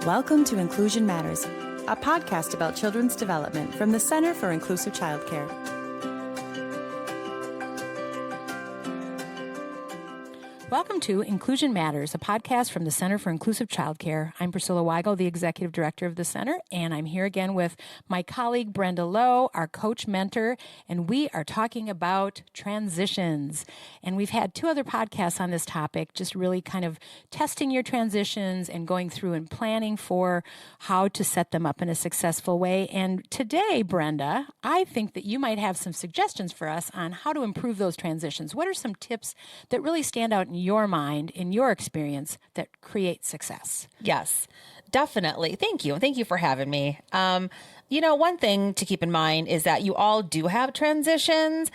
Welcome to Inclusion Matters, a podcast about children's development from the Center for Inclusive Childcare. Welcome to Inclusion Matters, a podcast from the Center for Inclusive Childcare. I'm Priscilla Weigel, the Executive Director of the Center, and I'm here again with my colleague Brenda Lowe, our coach mentor, and we are talking about transitions. And we've had two other podcasts on this topic, just really kind of testing your transitions and going through and planning for how to set them up in a successful way. And today, Brenda, I think that you might have some suggestions for us on how to improve those transitions. What are some tips that really stand out in your mind, in your experience, that create success? Yes, definitely. Thank you. Thank you for having me. One thing to keep in mind is that you all do have transitions.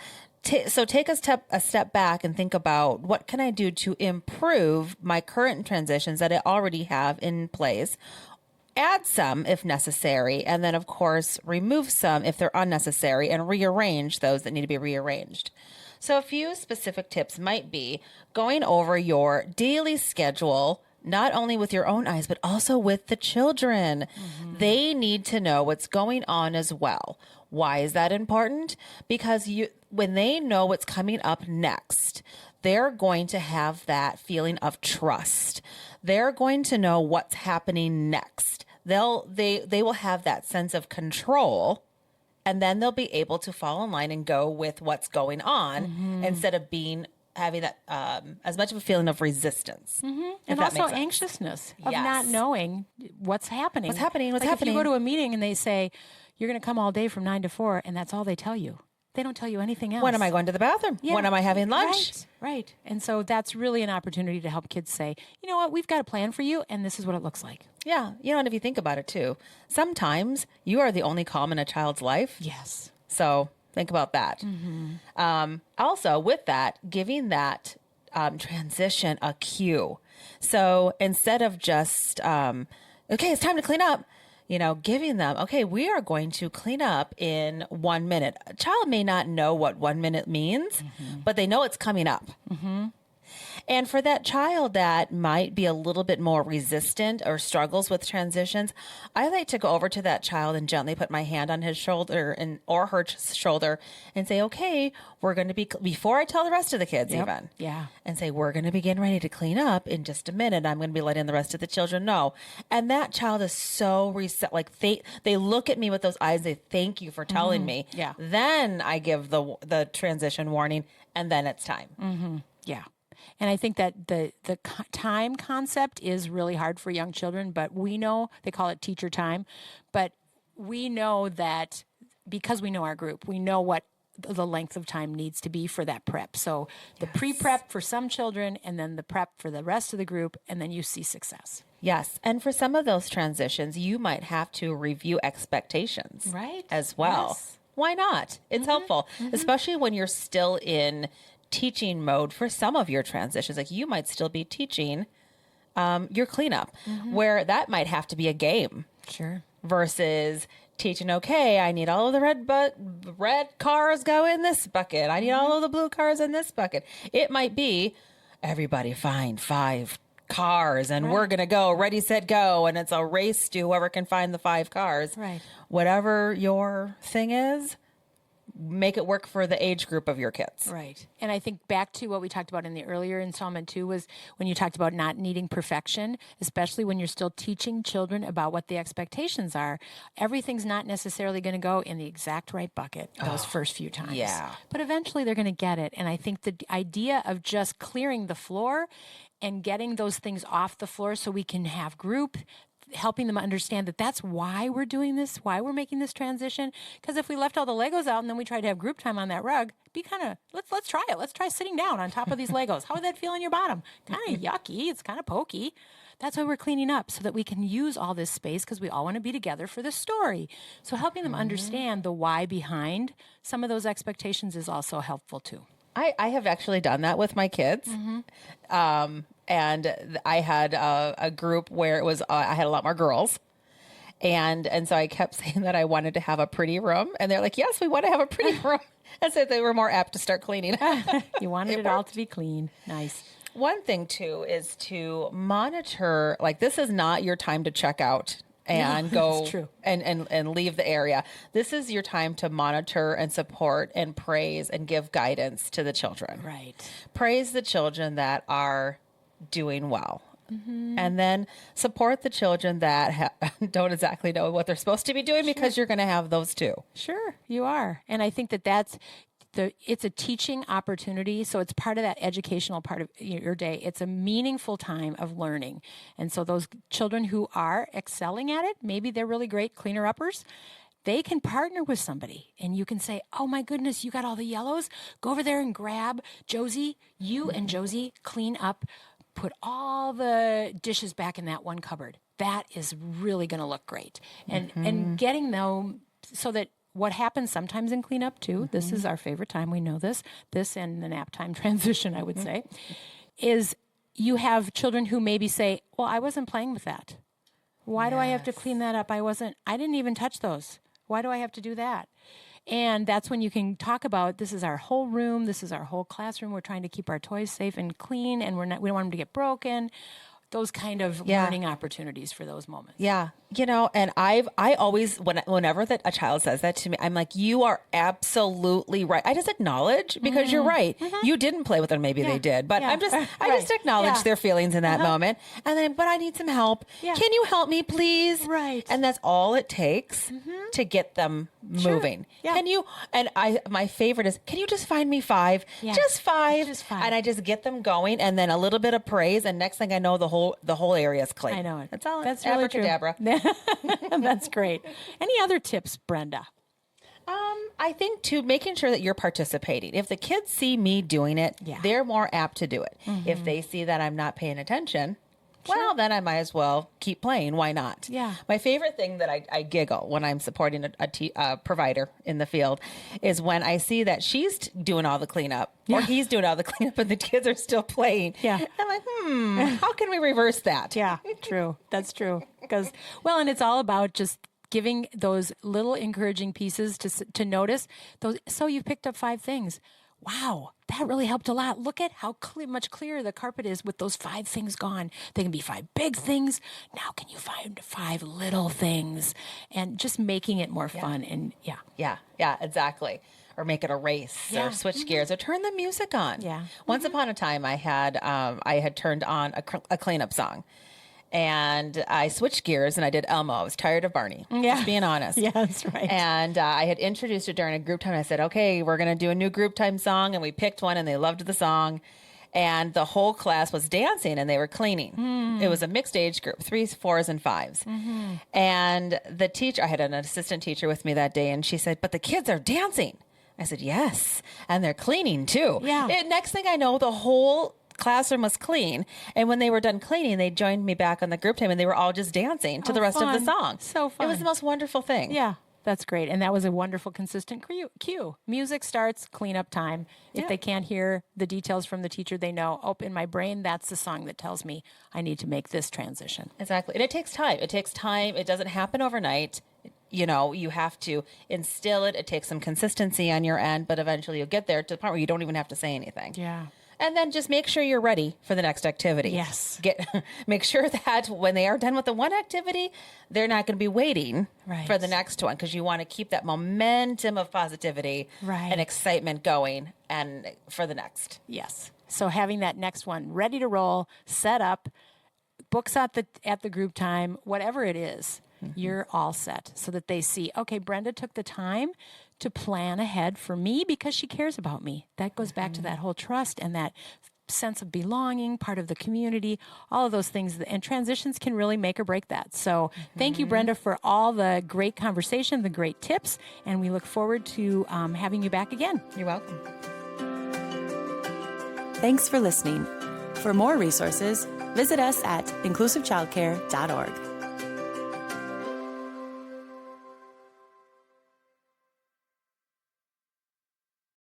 So take a step back and think about, what can I do to improve my current transitions that I already have in place? Add some if necessary, and then, of course, remove some if they're unnecessary, and rearrange those that need to be rearranged. So a few specific tips might be going over your daily schedule, not only with your own eyes, but also with the children. Mm-hmm. They need to know what's going on as well. Why is that important? Because when they know what's coming up next, they're going to have that feeling of trust. They're going to know what's happening next. They will have that sense of control. And then they'll be able to fall in line and go with what's going on, instead of having that as much of a feeling of resistance. Mm-hmm. And also anxiousness of not knowing what's happening. What's happening? If you go to a meeting and they say, you're going to come all day from 9 to 4, and that's all they tell you. They don't tell you anything else. When am I going to the bathroom? Yeah. When am I having lunch? Right. And so that's really an opportunity to help kids say, you know what, we've got a plan for you, and this is what it looks like. Yeah. And if you think about it too, sometimes you are the only calm in a child's life. Yes. So think about that. Mm-hmm. Also, with that, giving that transition a cue. So instead of just, okay, it's time to clean up, giving them, okay, we are going to clean up in 1 minute. A child may not know what 1 minute means, but they know it's coming up. Mm-hmm. And for that child that might be a little bit more resistant or struggles with transitions, I like to go over to that child and gently put my hand on his shoulder or her shoulder and say, okay, we're going to be, before I tell the rest of the kids even, and say, we're going to begin ready to clean up in just a minute. I'm going to be letting the rest of the children know. And that child is so they look at me with those eyes. They thank you for telling me. Yeah. Then I give the transition warning, and then it's time. Mm-hmm. Yeah. And I think that the time concept is really hard for young children, but we know, they call it teacher time, but we know that because we know our group, we know what the length of time needs to be for that prep. So the pre-prep for some children, and then the prep for the rest of the group, and then you see success. Yes. And for some of those transitions, you might have to review expectations as well. Yes. Why not? It's helpful, especially when you're still in teaching mode for some of your transitions. Like, you might still be teaching your cleanup, where that might have to be a game. Sure. Versus teaching, okay, I need all of the red cars go in this bucket. I need all of the blue cars in this bucket. It might be, everybody find 5 cars, and we're going to go, ready, set, go. And it's a race to whoever can find the 5 cars. Right. Whatever your thing is, make it work for the age group of your kids. Right. And I think back to what we talked about in the earlier installment too, was when you talked about not needing perfection, especially when you're still teaching children about what the expectations are. Everything's not necessarily going to go in the exact right bucket those first few times. Yeah. But eventually they're going to get it. And I think the idea of just clearing the floor and getting those things off the floor so we can have group, helping them understand that that's why we're doing this, why we're making this transition. Because if we left all the Legos out and then we tried to have group time on that rug, be kind of, let's try it. Let's try sitting down on top of these Legos. How would that feel on your bottom? Kind of yucky. It's kind of pokey. That's why we're cleaning up, so that we can use all this space, because we all want to be together for the story. So helping them understand the why behind some of those expectations is also helpful too. I have actually done that with my kids. And I had a group where it was, I had a lot more girls. And so I kept saying that I wanted to have a pretty room. And they're like, yes, we want to have a pretty room. And so they were more apt to start cleaning. You wanted it all to be clean. Nice. one thing too is to monitor, like this is not your time to check out and go and leave the area. This is your time to monitor and support and praise and give guidance to the children. Right. Praise the children that are doing well. And then support the children that don't exactly know what they're supposed to be doing, because you're going to have those too. Sure, you are. And I think that's it's a teaching opportunity. So it's part of that educational part of your day. It's a meaningful time of learning. And so those children who are excelling at it, maybe they're really great cleaner-uppers, they can partner with somebody and you can say, oh my goodness, you got all the yellows? Go over there and grab Josie. You and Josie clean up, put all the dishes back in that one cupboard. That is really going to look great. And getting them so that what happens sometimes in cleanup too, this is our favorite time, we know this and the nap time transition, I would say, is you have children who maybe say, well, I wasn't playing with that. Why do I have to clean that up? I didn't even touch those. Why do I have to do that? And that's when you can talk about, this is our whole room, this is our whole classroom, we're trying to keep our toys safe and clean, and we don't want them to get broken. Those kind of learning opportunities for those moments. Yeah. And I always, whenever a child says that to me, I'm like, you are absolutely right. I just acknowledge, because you're right. You didn't play with them. Maybe they did, but I just acknowledge their feelings in that moment. And then, but I need some help. Yeah. Can you help me, please? Right. And that's all it takes to get them moving. Yeah. Can you, my favorite is, can you just find me 5? Yeah. Just 5. Just 5. And I just get them going, and then a little bit of praise. And next thing I know, the whole area is clean. I know it. That's all. That's really true. That's great. Any other tips, Brenda? I think too, making sure that you're participating. If the kids see me doing it, they're more apt to do it. If they see that I'm not paying attention, well, then I might as well keep playing. Why not? Yeah. My favorite thing that I giggle when I'm supporting a provider in the field is when I see that she's doing all the cleanup or he's doing all the cleanup and the kids are still playing. Yeah. I'm like, how can we reverse that? Yeah, true. That's true. Because, well, and it's all about just giving those little encouraging pieces to notice those. So you've picked up 5 things. Wow, that really helped a lot. Look at how much clearer the carpet is with those 5 things gone. They can be 5 big things. Now can you find 5 little things? And just making it more fun. And Yeah, exactly. Or make it a race or switch gears or turn the music on. Yeah. Once upon a time, I had turned on a cleanup song. And I switched gears and I did Elmo. I was tired of Barney, just being honest. Yeah, that's right. And I had introduced it during a group time. I said, okay, we're going to do a new group time song. And we picked one and they loved the song. And the whole class was dancing and they were cleaning. It was a mixed age group, 3s, 4s, and 5s. And the teacher, I had an assistant teacher with me that day, and she said, but the kids are dancing. I said, yes. And they're cleaning too. Yeah. Next thing I know, the whole classroom was clean, and when they were done cleaning, they joined me back on the group time, and they were all just dancing to the rest of the song. So fun! It was the most wonderful thing. Yeah, that's great, and that was a wonderful, consistent cue. Music starts, cleanup time. If they can't hear the details from the teacher, they know, oh, in my brain, that's the song that tells me I need to make this transition. Exactly, and it takes time. It doesn't happen overnight. You have to instill it. It takes some consistency on your end, but eventually you'll get there to the point where you don't even have to say anything. Yeah. And then just make sure you're ready for the next activity. Yes. Make sure that when they are done with the one activity, they're not going to be waiting for the next one, because you want to keep that momentum of positivity and excitement going and for the next. Yes. So having that next one ready to roll, set up, books at the group time, whatever it is, you're all set, so that they see, okay, Brenda took the time to plan ahead for me because she cares about me. That goes back to that whole trust and that sense of belonging, part of the community, all of those things. And transitions can really make or break that. So thank you, Brenda, for all the great conversation, the great tips, and we look forward to having you back again. You're welcome. Thanks for listening. For more resources, visit us at inclusivechildcare.org.